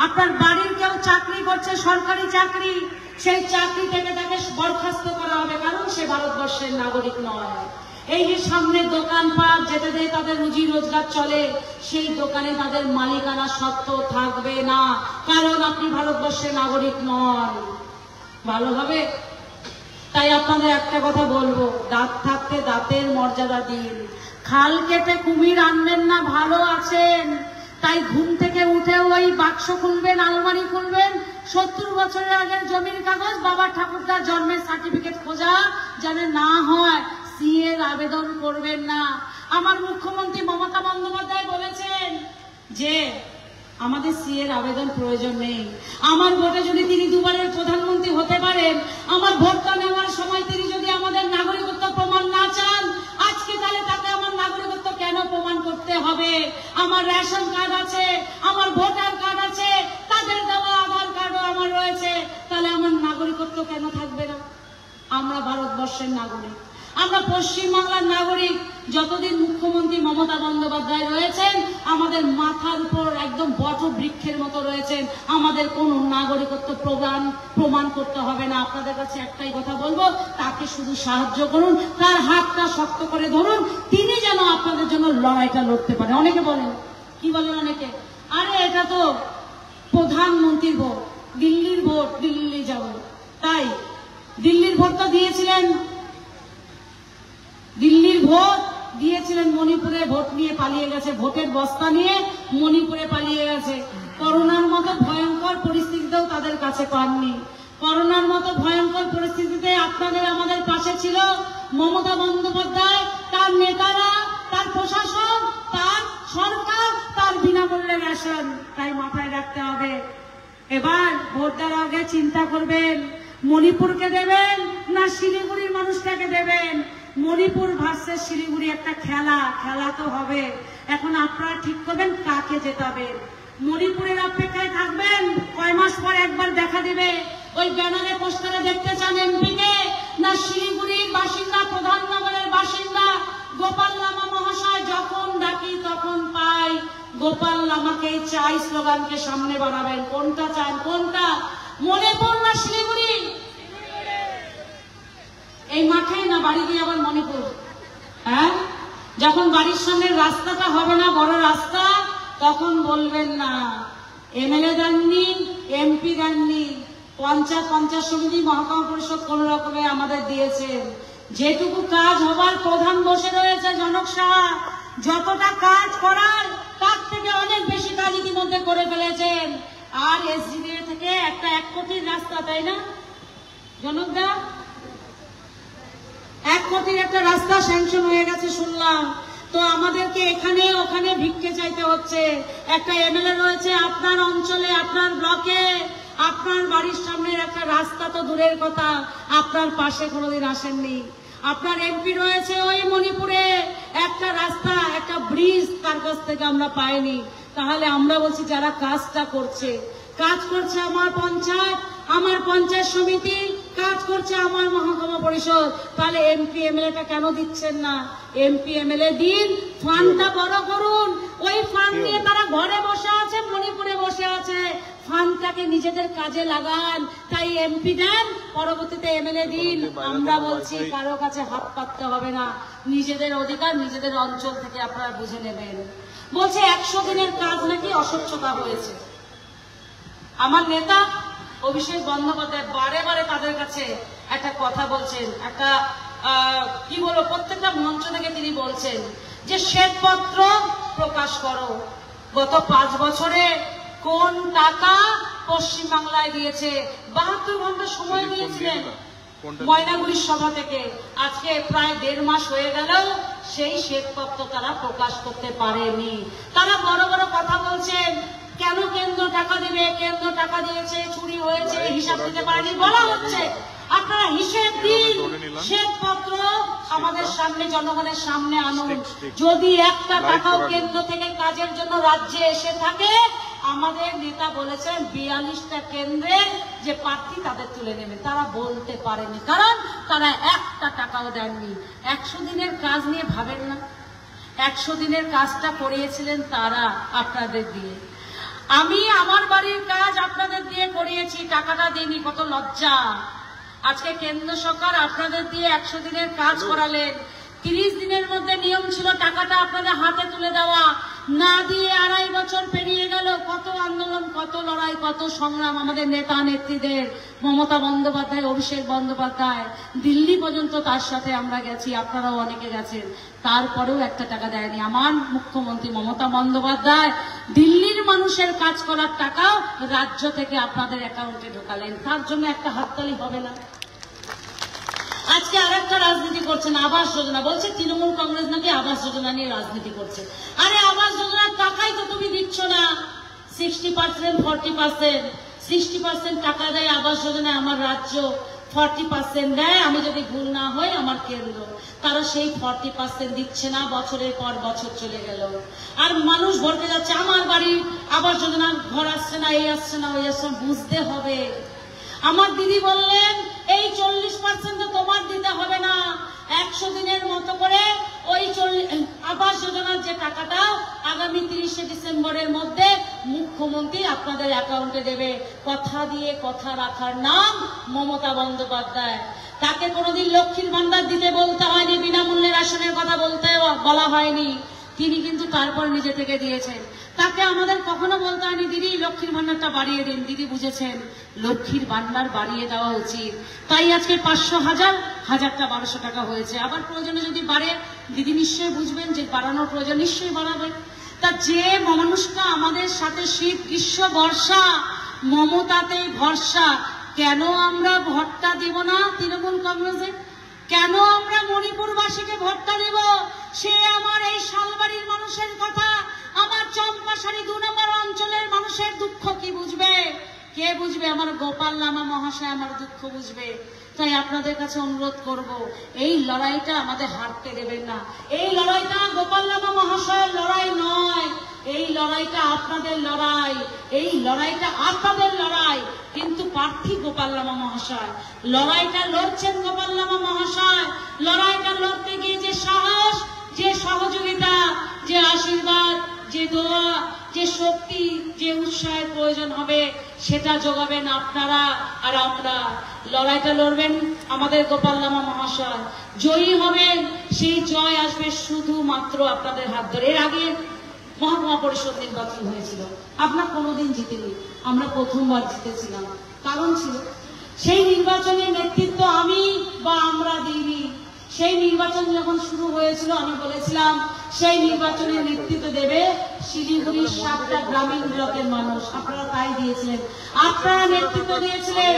আপনার বাড়ির কেউ চাকরি করছে, সরকারি চাকরি, সেই চাকরি থেকে তাকে বরখাস্ত করা হবে, কারণ সে ভারতবর্ষের নাগরিক নয়। এই যে সামনে দোকানপাট যেতে যেতে তাদের রুজি রোজগার চলে, সেই দোকানে তাদের মালিকানা সত্ত্ব থাকবে না, কারণ আপনি ভারতবর্ষের নাগরিক নন। ভালো হবে? তাই আপনাদের একটা কথা বলবো, দাঁত থাকতে দাঁতের মর্যাদা দিন। খাল কেটে কুমির আনবেন না, ভালো আছেন তাই ঘুম থেকে উঠে ওই বাক্স খুলবেন, আলমারি খুলবেন, 70 বছরের আগের জমির কাগজ, বাবা ঠাকুরদার জন্মের সার্টিফিকেট খোঁজা যেন না হয়, সিএ আবেদন করবেন না। আমার মুখ্যমন্ত্রী মমতা বন্দ্যোপাধ্যায় বলেছেন যে আমাদের সিএর আবেদন প্রয়োজন নেই। আমার ভোটে যদি তিনি দুবারের প্রধানমন্ত্রী হতে পারেন, আমার ভোটটা নেওয়ার সময় তিনি যদি আমাদের নাগরিকত্ব প্রমাণ না চান, আজকে তাহলে তাকে আমার নাগরিকত্ব কেন প্রমাণ করতে হবে? আমার রেশন কার্ড আছে, আমার ভোটার কার্ড আছে, তাদের দেওয়া আধার কার্ডও আমার রয়েছে, তাহলে আমার নাগরিকত্ব কেন থাকবে না? আমরা ভারতবর্ষের নাগরিক, আমরা পশ্চিমবাংলার নাগরিক, যতদিন মুখ্যমন্ত্রী মমতা বন্দ্যোপাধ্যায় রয়েছেন আমাদের মাথার উপর একদম বট বৃক্ষের মতো রয়েছেন, আমাদের কোনো নাগরিকত্ব প্রমাণ করতে হবে না। আপনাদের কাছে একটাই কথা বলবো, তাকে শুধু সাহায্য করুন, তার হাতটা শক্ত করে ধরুন, তিনি যেন আপনাদের জন্য লড়াইটা লড়তে পারে। অনেকে বলেন, কি বলেন অনেকে, আরে এটা তো প্রধানমন্ত্রীর ভোট, দিল্লির ভোট, দিল্লি যাব। তাই দিল্লির ভোটটা দিয়েছিলেন, দিল্লির ভোট দিয়েছিলেন, মণিপুরে ভোট নিয়ে পালিয়ে গেছে, ভোটের বস্তা নিয়ে মণিপুরে পালিয়ে গেছে। করোনার মতো ভয়ঙ্কর পরিস্থিতিতেও তাদের কাছে পাননি। করোনার মতো ভয়ঙ্কর পরিস্থিতিতে আপনাদের আমাদের পাশে ছিল মমতা বন্দ্যোপাধ্যায়, তার নেতারা, তার প্রশাসন, তার সরকার, তার বিনামূল্যে রেশন। তাই মাথায় রাখতে হবে, এবার ভোট দেওয়ার আগে চিন্তা করবেন মণিপুরকে দেবেন না শিলিগুড়ির মানুষটাকে দেবেন। মণিপুর ভার্সেস শিলিগুড়ি একটা খেলা, খেলা তো হবে। এখন আপনারা ঠিক করবেন কাকে জেতাবেন। মণিপুরের অপেক্ষায় থাকবেন, কয় মাস পর একবার দেখা দিবে, ওই ব্যানারে পোস্টারে দেখতে চান এমপিকে, না শিলিগুড়ির বাসিন্দা, প্রধাননগরের বাসিন্দা গোপাল লামা মহাশয় যখন ডাকি তখন পাই, গোপাল লামাকেই চাই স্লোগানকে সামনে বাড়াবেন। কোনটা চান, কোনটা, মণিপুর না শিলিগুড়ি? এই মাঠে না বাড়ি গিয়ে আবার মণিপুর? হ্যাঁ, যখন বাড়ির সামনে রাস্তাটা হবে না, বড় রাস্তা, তখন বলবেন না এমএলএ দেননি, এমপি দেননি, পঞ্চায়েত সমিতি, মহকুমা পরিষদ কোন রকমে আমাদের দিয়েছেন। যেটুকু কাজ হবার প্রধান বসে রয়েছে জনক সাহা, যতটা কাজ করার তার থেকে অনেক বেশি কাজ ইতিমধ্যে করে ফেলেছেন। আর এসডিএ থেকে একটা 1 কোটির রাস্তা, তাই না জনকদা? 1 কোটির একটা রাস্তা স্যাংশন হয়ে গেছে শুনলাম। তো আমাদেরকে এখানে ওখানে ভিক্ষে চাইতে হচ্ছে। একটা এমএলএ রয়েছে আপনার অঞ্চলে, আপনার ব্লকে, আপনার বাড়ির সামনের একটা রাস্তা তো দূরের কথা, আপনার পাশে কোনোদিন আসেননি। আপনার এমপি রয়েছে ওই মণিপুরে, একটা রাস্তা, একটা ব্রিজ তার কাছ থেকে আমরা পাইনি। তাহলে আমরা বলছি যারা কাজটা করছে, কাজ করছে আমার পঞ্চায়েত, আমার পঞ্চায়েত সমিতি, কাজ করছে আমার মহকুমা পরিষদ, তাহলে এমপি এমএলএটা কেন দিচ্ছেন না? এমপি এমএলএ দিন, ফান্ডটা বড় করুন। ওই ফান্ড নিয়ে তারা ঘরে বসে আছে, মণিপুরে বসে আছে, ফান্ডটাকে নিজেদের কাজে লাগান। তাই এমপি দেন, পরবর্তীতে এমএলএ দিন। আমরা বলছি কারো কাছে হাত পাততে হবে না, নিজেদের অধিকার নিজেদের অঞ্চল থেকে আপনারা বুঝে নেবেন। বলছে 100 দিনের কাজ নাকি অস্বচ্ছতা হয়েছে। আমার নেতা অভিষেক বন্দ্যোপাধ্যায় বারে বারে তাদের কাছে একটা কথা বলছেন, একটা কি বলবো, প্রত্যেকটা মঞ্চ থেকে তিনি বলছেন যে শ্বেতপত্র প্রকাশ করো, গত 5 বছরে কোন টাকা পশ্চিমবাংলায় দিয়েছে। 72 ঘন্টা সময় নিয়েছিলেন ময়নাগুড়ির সভা থেকে, আজকে প্রায় 1.5 মাস হয়ে গেল সেই শ্বেতপত্র তারা প্রকাশ করতে পারেনি। তারা বড় বড় কথা বলছেন, কেন কেন্দ্র টাকা দেবে, কেন্দ্র টাকা দিয়েছে, চুরি হয়েছে, হিসাব দিতে পারেনি বলা হচ্ছে। আপনারা হিসেব দিন, শ্বেতপত্র আমাদের সামনে, জনগণের সামনে আনুন। যদি একটা টাকাও কেন্দ্র থেকে কাজের জন্য রাজ্যে এসে থাকে, আমাদের নেতা বলেছেন 42টা কেন্দ্রের যে প্রার্থী তাদের তুলে নেবে। তারা বলতে পারেনি, কারণ তারা একটা টাকাও দেননি। 100 দিনের কাজ নিয়ে ভাবেন না, 100 দিনের কাজটা করিয়েছিলেন তারা আপনাদের দিয়ে। আমি আমার বাড়ির কাজ আপনাদের দিয়ে করিয়েছি, টাকাটা দিইনি, কত লজ্জা। আজকে কেন্দ্র সরকার আপনাদের দিয়ে 100 দিনের কাজ করালেন। 30 দিনের মধ্যে নিয়ম ছিল টাকাটা আপনাদের হাতে তুলে দেওয়া, না দিয়ে 2.5 বছর পেরিয়ে গেল। কত আন্দোলন, কত লড়াই, কত সংগ্রাম আমাদের নেতা নেত্রীদের, মমতা বন্দ্যোপাধ্যায়, অভিষেক বন্দ্যোপাধ্যায়, দিল্লি পর্যন্ত তার সাথে আমরা গেছি, আপনারাও অনেকে গেছেন, তারপরেও একটা টাকা দেয়নি। আমার মুখ্যমন্ত্রী মমতা বন্দ্যোপাধ্যায় দিল্লির মানুষের কাজ করার টাকাও রাজ্য থেকে আপনাদের অ্যাকাউন্টে ঢোকালেন। তার জন্য একটা হাততালি হবে না? আজকে আরেকটা রাজনীতি করছেন, আবাস যোজনা। বলছে তৃণমূল কংগ্রেস নাকি আবাস যোজনা নিয়ে রাজনীতি করছে। আরে আবাস যোজনার টাকাই তো তুমি দিচ্ছ না। 60%, 40%, 60% টাকা দেয় আবাস যোজনায় আমার রাজ্য, 40% দেয়, আমি যদি ভুল না হই, আমার কেন্দ্র। তারা সেই 40% দিচ্ছে না, বছরের পর বছর চলে গেল। আর মানুষ ভরতে যাচ্ছে, আমার বাড়ির আবাস যোজনা ঘর আসছে না, এই আসছে না, ওই আসছে না। বুঝতে হবে। আমার দিদি বললেন এই 40% তোমার দিতে হবে না, 100 দিনের মতো করে ওই আবাস যোজনার যে টাকাটা আগামী 30শে ডিসেম্বরের মধ্যে মুখ্যমন্ত্রী আপনাদের অ্যাকাউন্টে দেবে। কথা দিয়ে কথা রাখার নাম মমতা বন্দ্যোপাধ্যায়। তাকে কোনোদিন লক্ষ্মীর ভান্ডার দিতে বলতে হয়নি, বিনামূল্যে রেশনের কথা বলা হয়নি, তিনি কিন্তু তারপর নিজে থেকে দিয়েছেন। তাকে আমাদের কখনো বলতে হয়নি দিদি লক্ষ্মীর ভান্ডারটা বাড়িয়ে দিন, দিদি বুঝেছেন লক্ষ্মীর ভান্ডার বাড়িয়ে দেওয়া উচিত। তাই আজকে 500, 1000টা 1200 টাকা হয়েছে। আবার প্রয়োজনে যদি বাড়ে দিদি নিশ্চয়ই বুঝবেন যে বাড়ানোর প্রয়োজন, নিশ্চয়ই বাড়াবেন। তা যে মানুষটা আমাদের সাথে শীত গ্রীষ্ম বর্ষা মমতাতেই ভরসা, কেন আমরা ভোটটা দেব না তৃণমূল কংগ্রেসে? কেন আমরা মণিপুরবাসীকে ভোটটা দেব? সে আমার এই শালবাড়ির মানুষের কথা, আমার চম্পাশাড়ি 2 নম্বর অঞ্চলের মানুষের দুঃখ কি বুঝবে? কে বুঝবে? আমার গোপাল লামা মহাশয় আমার দুঃখ বুঝবে। তাই আপনাদের কাছে অনুরোধ করব, এই লড়াইটা আমাদের হারতে দেবেন না। এই লড়াইটা গোপাল লামা মহাশয়ের লড়াই নয়, এই লড়াইটা আপনাদের লড়াই, এই লড়াইটা আপনাদের লড়াই। কিন্তু প্রার্থী গোপাল লামা মহাশয়, লড়াইটা লড়ছেন গোপাল লামা মহাশয়। লড়াইটা লড়তে গিয়ে যে সাহস, যে সহযোগিতা, যে আশীর্বাদ, যে দোয়া, যে শক্তি, যে উৎসাহের প্রয়োজন হবে সেটা যোগাবেন আপনারা আর আমরা। লড়াইটা লড়বেন আমাদের গোপাল লামা মহাশয়, জয়ী হবেন। সেই জয় আসবে শুধুমাত্র আপনাদের হাত ধরে। এর আগে মহকুমা পরিষদ নির্বাচন হয়েছিল, আমরা কোনোদিন জিতিনি, আমরা প্রথমবার জিতেছিলাম। কারণ ছিল সেই নির্বাচনের নেতৃত্ব আমি বা আমরা দিইনি। সেই নির্বাচন যখন শুরু হয়েছিল আমি বলেছিলাম সেই নির্বাচনের নেতৃত্ব দেবে শিলিগুড়ির 7টা গ্রামীণ ব্লকের মানুষ। আপনারা তাই দিয়েছিলেন, আপনারা নেতৃত্ব দিয়েছিলেন,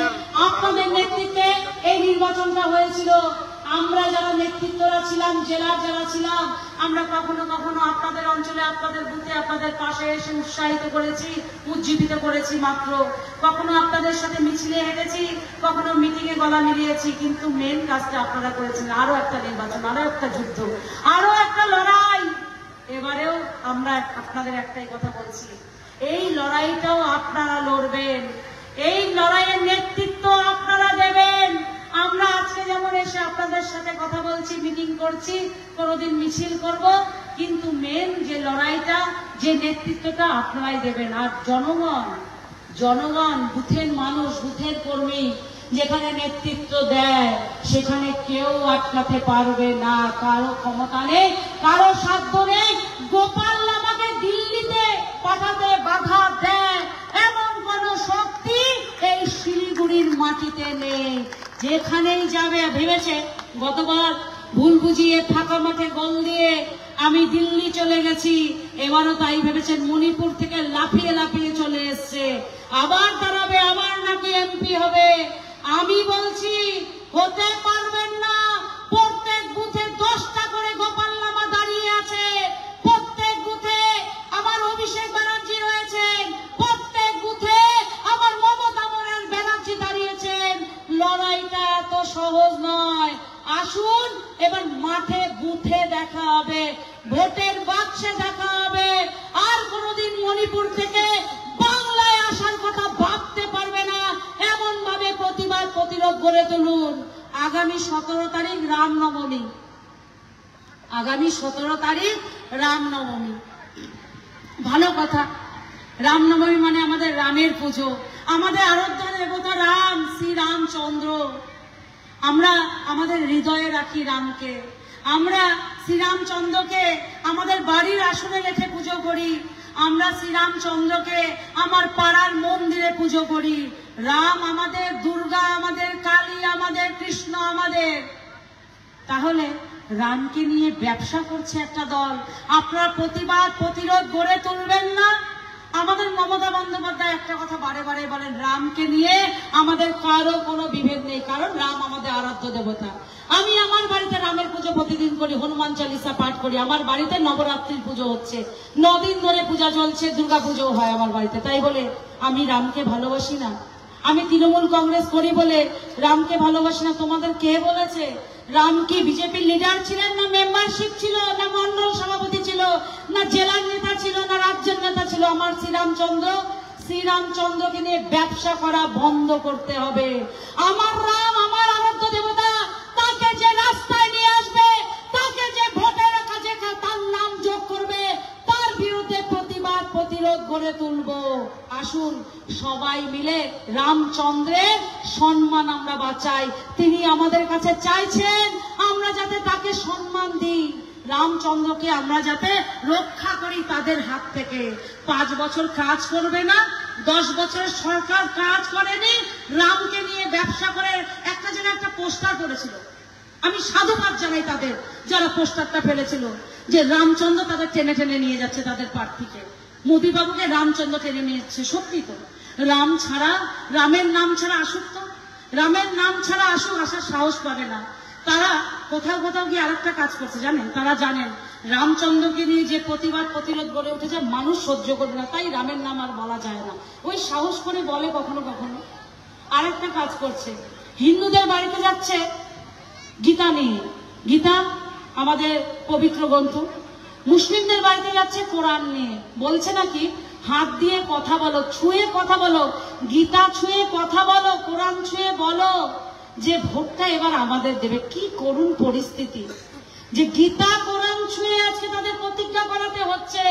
আপনাদের নেতৃত্বে এই নির্বাচনটা হয়েছিল। আমরা যারা নেতৃত্বরা ছিলাম, জেলার যারা ছিলাম, আমরা কখনো কখনো আপনাদের অঞ্চলে, আপনাদের বুথে, আপনাদের পাশে এসে উৎসাহিত করেছি, উজ্জীবিত করেছি মাত্র। কখনো আপনাদের সাথে মিছিলে হেঁটেছি, কখনো মিটিংয়ে গলা মিলিয়েছি, কিন্তু মেন কাজটা আপনারা করেছেন। আরো একটা নির্বাচন, আরো একটা যুদ্ধ, আরো একটা লড়াই। এবারেও আমরা আপনাদের একটাই কথা বলছি, এই লড়াইটাও আপনারা লড়বেন, এই লড়াইয়ের নেতৃত্ব আপনারা দেবেন। আমরা আজকে যেমন এসে আপনাদের সাথে কথা বলছি, মিটিং করছি, কোনোদিন মিছিল করব, কিন্তু মেন যে লড়াইটা, যে নেতৃত্বটা আপনারাই দেবেন। আর জনগণ, বুথের মানুষ, বুথের কর্মী যেখানে নেতৃত্ব দেয় সেখানে কেউ আটকাতে পারবে না। কারো ক্ষমতা নেই, কারো সাধ্য নেই গোপাল লামাকে দিল্লিতে পাঠাতে বাধা দেয় এমন কোন শক্তি এই শিলিগুড়ির মাটিতে নেই। যেখানেই যাবে, ভেবেছে গতবার ভুল বুঝিয়ে ফাঁকা মাঠে গোল দিয়ে আমি দিল্লি চলে গেছি, এবারও তাই ভেবেছেন, মণিপুর থেকে লাফিয়ে লাফিয়ে চলে এসছে, আবার দাঁড়াবে, আবার নাকি এমপি হবে। আমি বলছি হতে পারবেন না। প্রত্যেক বুথে 10টা করে গোপাল লামা দাঁড়িয়ে আছে, প্রত্যেক বুথে আমার অভিষেক ব্যানার্জি রয়েছেন, প্রত্যেক বুথে আমার মমতা ব্যানার্জি দাঁড়িয়েছেন। লড়াইটা এত সহজ নয়। আসুন এবার মাঠে বুথে দেখা হবে, ভোটের বাক্সে দেখা হবে। আর কোনোদিন মণিপুর থেকে বাংলায় আসার কথা ভাবতে পারবে না, এমন ভাবে প্রতিবাদ প্রতিরোধ গড়ে তুলুন। আগামী 17 তারিখ রামনবমী, আগামী 17 তারিখ রামনবমী, ভালো কথা। রামনবমী মানে আমাদের রামের পুজো, আমাদের আরাধ্য দেবতা রাম, শ্রী রামচন্দ্র। আমরা আমাদের হৃদয়ে রাখি রামকে, আমরা শ্রীরামচন্দ্রকে আমাদের বাড়ির আসনে রেখে পুজো করি, আমরা শ্রীরামচন্দ্রকে আমার পাড়ার মন্দিরে পুজো করি। রাম আমাদের, দুর্গা আমাদের, কালী আমাদের, কৃষ্ণ আমাদের। তাহলে রামকে নিয়ে ব্যবসা করছে একটা দল, আপনারা প্রতিবাদ প্রতিরোধ গড়ে তুলবেন না? আমাদের মমতা বন্দ্যোপাধ্যায় একটা কথা বারে বারে বলেন, রামকে নিয়ে আমাদের কারো কোনো বিভেদ নেই, কারণ রাম আমাদের আরাধ্য দেবতা। আমি আমার বাড়িতে রামের পুজো প্রতিদিন করি, হনুমান চালিসা পাঠ করি। আমার বাড়িতে নবরাত্রির পুজো হচ্ছে, 9 দিন ধরে পূজা চলছে, দুর্গা পুজো হয় আমার বাড়িতে। তাই বলে আমি রামকে ভালোবাসি না? আমি তৃণমূল কংগ্রেস করি বলে রামকে ভালোবাসি না? তোমাদের কে বলেছে? রাম কি বিজেপির লিডার ছিলেন, না মেম্বারশিপ ছিল, না মন্ডল সভাপতি ছিল, না জেলার নেতা ছিল, না রাজ্যের নেতা ছিল? আমার শ্রীরামচন্দ্রকে নিয়ে ব্যবসা করা বন্ধ করতে হবে। আমার রাম আমার আরাধ্য দেবতা, তাকে যে রাস্তায় নিয়ে আসবে আসুন সবাই মিলে রামচন্দ্রের সম্মান আমরা বাঁচাই। তিনি আমাদের কাছে চাইছেন আমরা যাতে তাকে সম্মান দিই, রামচন্দ্রকে আমরা যাতে রক্ষা করি তাদের হাত থেকে। 5 বছর কাজ করবে না, 10 বছরের সরকার কাজ করেনি, রামকে নিয়ে ব্যবসা করে একটা পোস্টার করেছিল। আমি সাধুবাদ জানাই তাদের যারা পোস্টারটা ফেলেছিল, যে রামচন্দ্র তাদের টেনে টেনে নিয়ে যাচ্ছে তাদের প্রার্থীকে। মোদী বাবুকে রামচন্দ্র টেনে নিয়ে যাচ্ছে। সত্যি তো, রাম ছাড়া, রামের নাম ছাড়া আসুক তো, রামের নাম ছাড়া আসুক, আসার সাহস পাবে না। তারা কোথাও কোথাও গিয়ে আরেকটা কাজ করছে জানেন, তারা জানেন রামচন্দ্রকে নিয়ে যে প্রতিবাদ প্রতিরোধ গড়ে উঠেছে মানুষ সহ্য করবে না, তাই রামের নাম আর বলা যায় না, ওই সাহস করে বলে কখনো কখনো। আরেকটা কাজ করছে, হিন্দুদের বাড়িতে যাচ্ছে গীতা নিয়ে, গীতা আমাদের পবিত্র গ্রন্থ, মুসলিমদের বাড়িতে যাচ্ছে কোরআন নিয়ে, বলছে নাকি হাত দিয়ে কথা বলো, ছুঁয়ে কথা বলো, গীতা ছুঁয়ে কথা বলো, কোরআন ছুঁয়ে বলো যে ভোটটা এবার আমাদের দেবে। কি করুণ পরিস্থিতি যে গীতা কোরআন ছুঁয়ে আজকে তাদের প্রতিজ্ঞা করাতে হচ্ছে।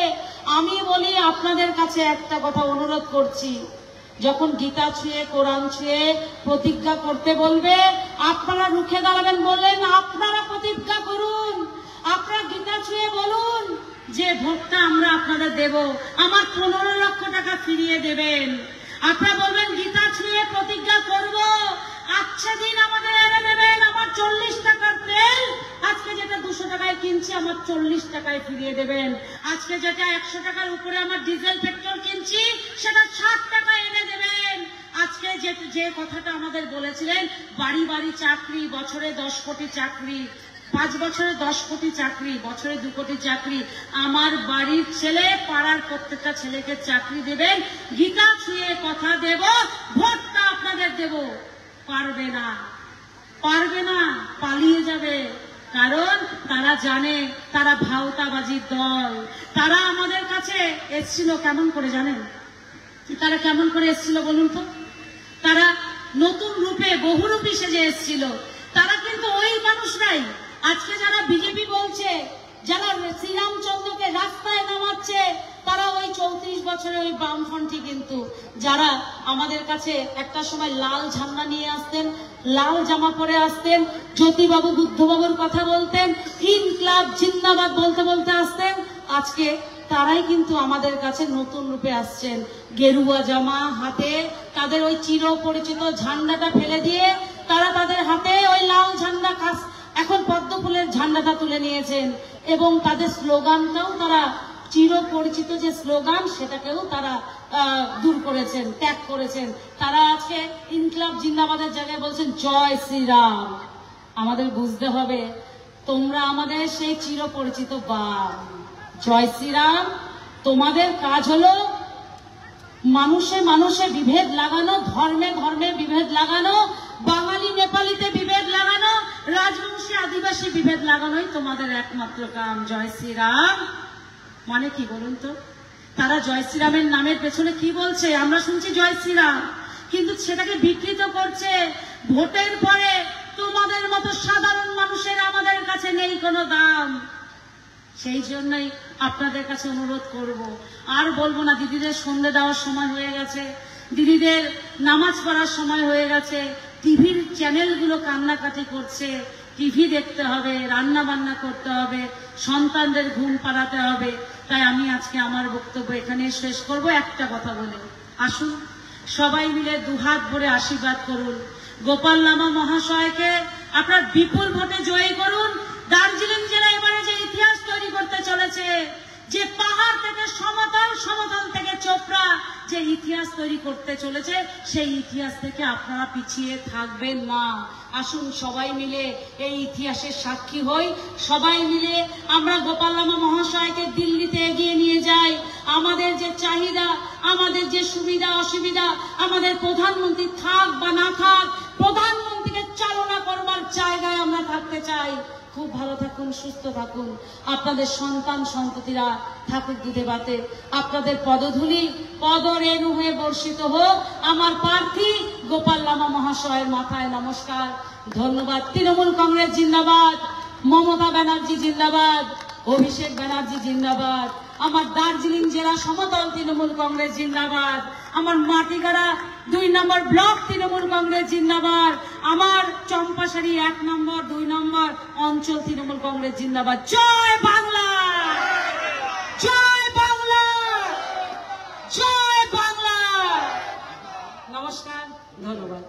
আমি বলি আপনাদের কাছে একটা কথা অনুরোধ করছি, যখন গীতা ছুঁয়ে কোরআন ছুঁয়ে প্রতিজ্ঞা করতে বলবে আপনারা রুখে দাঁড়াবেন, বললেন আপনারা প্রতিজ্ঞা করুন, আপনারা গীতা ছুঁয়ে বলুন যে ভোটটা আমরা আপনাদের দেব, আমার 15 লক্ষ টাকা ফিরিয়ে দেবেন। আপনারা বলবেন গীতা ছুঁয়ে প্রতিজ্ঞা করব, আচ্ছা দিন আমাদের এনে দেবেন, আমার 40 টাকার তেল আজকে যেটা 200 টাকায় কিনছি আমার 40 টাকায় ফিরিয়ে দেবেন, আজকে যেটা 100 টাকার উপরে আমার ডিজেল পেট্রোল কিনছি সেটা 60 টাকায় এনে দেবেন। আজকে যে কথাটা আমাদের বলেছিলেন বাড়ি বাড়ি চাকরি, বছরে 10 কোটি চাকরি, 5 বছরে 10 কোটি চাকরি, বছরে 2 কোটি চাকরি, আমার বাড়ির ছেলে পাড়ার প্রত্যেকটা ছেলেকে চাকরি দেবেন, গীতা ছুঁয়ে কথা দেব, ভোটটা আপনাদের দেব। পারবে না, পারবে না, পালিয়ে যাবে, কারণ তারা জানে তারা ভাওতাবাজির দল। তারা আমাদের কাছে এসেছিল কেমন করে জানেন, তারা কেমন করে এসেছিল বলুন তো, তারা নতুন রূপে বহুরূপী সেজে এসেছিল। তারা কিন্তু ওই মানুষরাই আজকে যারা বিজেপি বলছে, যারা শ্রীরামচন্দ্রকে রাস্তায় নামাচ্ছে, তারা ওই 34 বছরে ওই বামফ্রন্টই কিন্তু, যারা আমাদের কাছে একটা সময় লাল ঝান্ডা নিয়ে আসতেন, লাল জামা পরে আসতেন, জ্যোতিবাবু বুদ্ধবাবুর কথা বলতেন, ইনকলাব জিন্দাবাদ বলতে বলতে আসতেন, আজকে তারাই কিন্তু আমাদের কাছে নতুন রূপে আসছেন। গেরুয়া জামা হাতে, তাদের ওই চির পরিচিত ঝান্ডাটা ফেলে দিয়ে তারা তাদের হাতে ওই লাল ঝান্ডা এখন পদ্ম ফুলের ঝান্ডাটা তুলে নিয়েছেন, এবং তাদের স্লোগানটাও তারা চির পরিচিত যে স্লোগান সেটাকেও তারা দূর করেছেন, ত্যাগ করেছেন। তারা আজকে ইনকলাব জিন্দাবাদের জায়গায় বলছেন জয় শ্রীরাম। আমাদের বুঝতে হবে তোমরা আমাদের সেই চির পরিচিত বাম, জয় শ্রীরাম। তোমাদের কাজ হলো মানুষে মানুষে বিভেদ লাগানো, ধর্মে ধর্মে বিভেদ লাগানো, বাঙালি নেপালিতে বিভেদ লাগানো, রাজবংশী আদিবাসী বিভেদ লাগানোই তোমাদের একমাত্র কাম। জয় শ্রীরাম মানে কি বলুন তো? তারা জয় শ্রীরামের নামের পেছনে কি বলছে? আমরা শুনছি জয় শ্রীরাম, কিন্তু সেটাকে বিকৃত করছে। ভোটের পরে তোমাদের মতো সাধারণ মানুষের আমাদের কাছে নেই কোনো দাম। সেই জন্যই আপনাদের কাছে অনুরোধ করব, আর বলবো না, দিদিদের সন্ধে দেওয়ার সময় হয়ে গেছে, দিদিদের নামাজ পড়ার সময় হয়ে গেছে, টিভির চ্যানেলগুলো কান্নাকাটি করছে, টিভি দেখতে হবে, রান্না বান্না করতে হবে, সন্তানদের ঘুম পাড়াতে হবে। তাই আমি আজকে আমার বক্তব্য এখানে শেষ করব একটা কথা বলে, আসুন সবাই মিলে দুহাত ভরে আশীর্বাদ করুন। গোপাল লামা মহাশয়কে আপনার বিপুল ভোটে জয়ী করুন। দার্জিলিং জেলা এবারে যে ইতিহাস তৈরি করতে চলেছে, যে পাহাড় থেকে সমতল, সমতল থেকে চোপড়া যে ইতিহাস তৈরি করতে চলেছে, সেই ইতিহাস থেকে আপনারা পিছিয়ে থাকবেন না। আসুন সবাই মিলে এই ইতিহাসের সাক্ষী হই, সবাই মিলে আমরা গোপাল লামা মহাশয়কে দিল্লিতে এগিয়ে নিয়ে যাই। আমাদের যে চাহিদা, আমাদের যে সুবিধা অসুবিধা, আমাদের প্রধানমন্ত্রী থাক বা না থাক, প্রধানমন্ত্রীকে চালনা করবার জায়গায় আমরা থাকতে চাই। খুব ভালো থাকুন, সুস্থ থাকুন, আপনাদের সন্তান সন্ততিরা থাকুক দুধে ভাতে, আপনাদের পদধূলি পদরেণু হয়ে বর্ষিত হোক। আমার প্রার্থী গোপাল লামা মহাশয়ের মাথায় নমস্কার, ধন্যবাদ। তৃণমূল কংগ্রেস জিন্দাবাদ, মমতা ব্যানার্জি জিন্দাবাদ, অভিষেক ব্যানার্জি জিন্দাবাদ, আমার দার্জিলিং জেলা সমতল তৃণমূল কংগ্রেস জিন্দাবাদ। আমার মাটিগাড়া 2 নম্বর ব্লক তৃণমূল কংগ্রেস জিন্দাবাদ, আমার চম্পাশাড়ি 1 নম্বর 2 নম্বর অঞ্চল তৃণমূল কংগ্রেস জিন্দাবাদ। জয় বাংলা, জয় বাংলা, জয় বাংলা। নমস্কার, ধন্যবাদ।